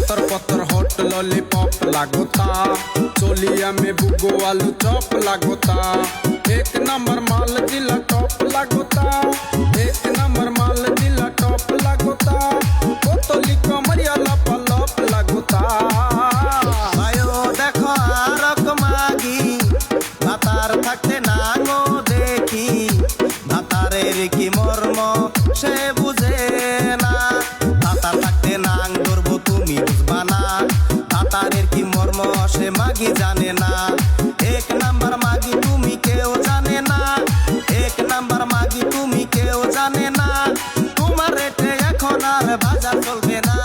पत्थर पत्थर hot lollipop लागोता, चोलिया में बुगो आलू चॉप लागोता। एक नंबर माल जिला टॉप लागोता, एक नंबर माल जिला टॉप लागोता। बोतली कमरिया लपा लप लागोता। आयो देखो आरक मागी भातार থাকতে নাঙো দেখি, ভাতারের কি মর্ম সে বুঝে না। ভাতার থাকতে নাং ধরবো তুমি বুঝবা না, ভাতারের কি মর্ম সে মাগি জানে না। এক নাম্বার মাগি তুমি কেউ জানে না, এক নাম্বার মাগি তুমি কেউ জানে না। তোমার রেটে এখন আর বাজার চলবে না।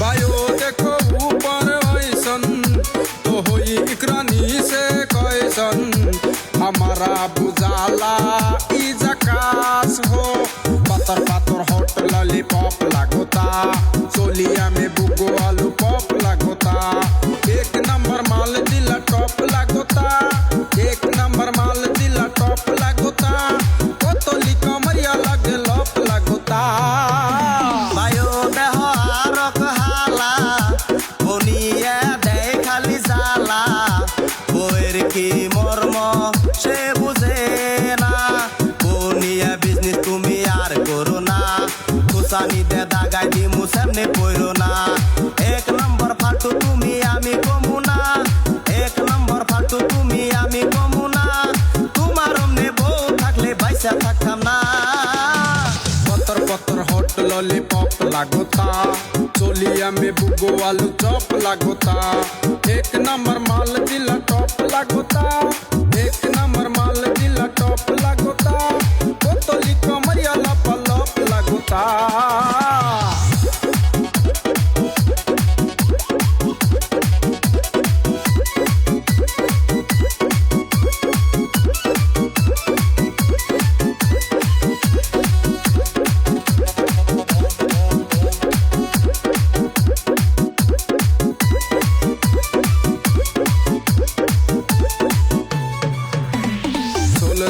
बायो देखो ऊपर ऐसन तो होई इकरानी से कैसन, हमारा बुझाला ई जकास हो। पत्थर पत्थर हॉट लॉलीपॉप लागोता, चोलिया में बुगो आलू पॉप लागोता। एक नंबर माल जिला टॉप लागोता, एक नंबर माल जिला टॉप लागोता। बोतली कमरिया लगे लप लागोता। बायो देह आरक हाला বনিয়া দেয় খালি জ্বালা, বইয়ের কি মর্ম সে বুঝে না। বনিয়া বিজনেস তুমি আর করো না, খুসানি দে দাগাই দিমু সামনে পড়ো না। এক নম্বর ফালতু তুমি আমি কমু না, এক নম্বর ফালতু তুমি আমি কমু না। তোমার অমনে বউ থাকলে বাইসা থাকতাম না। पत्थर पत्थर हॉट लॉलीपॉप लागोता, चोलिया में बुगो आलू चॉप लागोता। एक नंबर माल जिला टॉप लागोता, एक नंबर माल जिला टॉप लागोता। बोतली कमरिया लपा लप लागोता।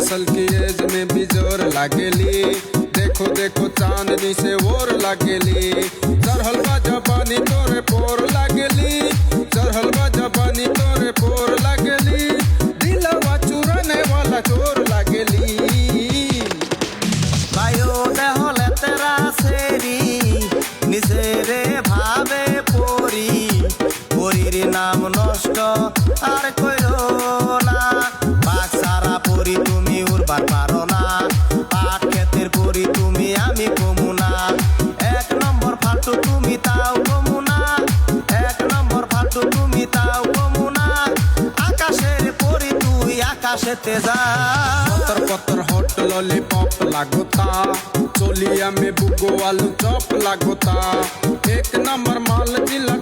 साल की एज में भी जोर लागेली, देखो देखो चांदनी से और लागेली। चढ़ल बा जबानी तोरे पोर लागेली, चढ़ल बा जबानी तोरे पोर लागेली। दिलवा चुराने वाला चोर लागेली। বায়ো দেহ লেতেরা সেরি নিজেরে ভাবে পরি, পরির নাম নষ্ট আর কইরো না। পাক সারা পরি তুমি উড়বার পারো না, পাট ক্ষেতের পরি তুমি আমি কমু না। এক নম্বর ফালতু তুমি তাও কমু না, এক নম্বর ফালতু তুমি তাও কমু না। আকাশের পরি তুই আকাশেতে যা। पत्थर पत्थर हॉट लॉलीपॉप लागोता, चोलिया में बुगो आलू चॉप लागोता। एक नंबर माल जिला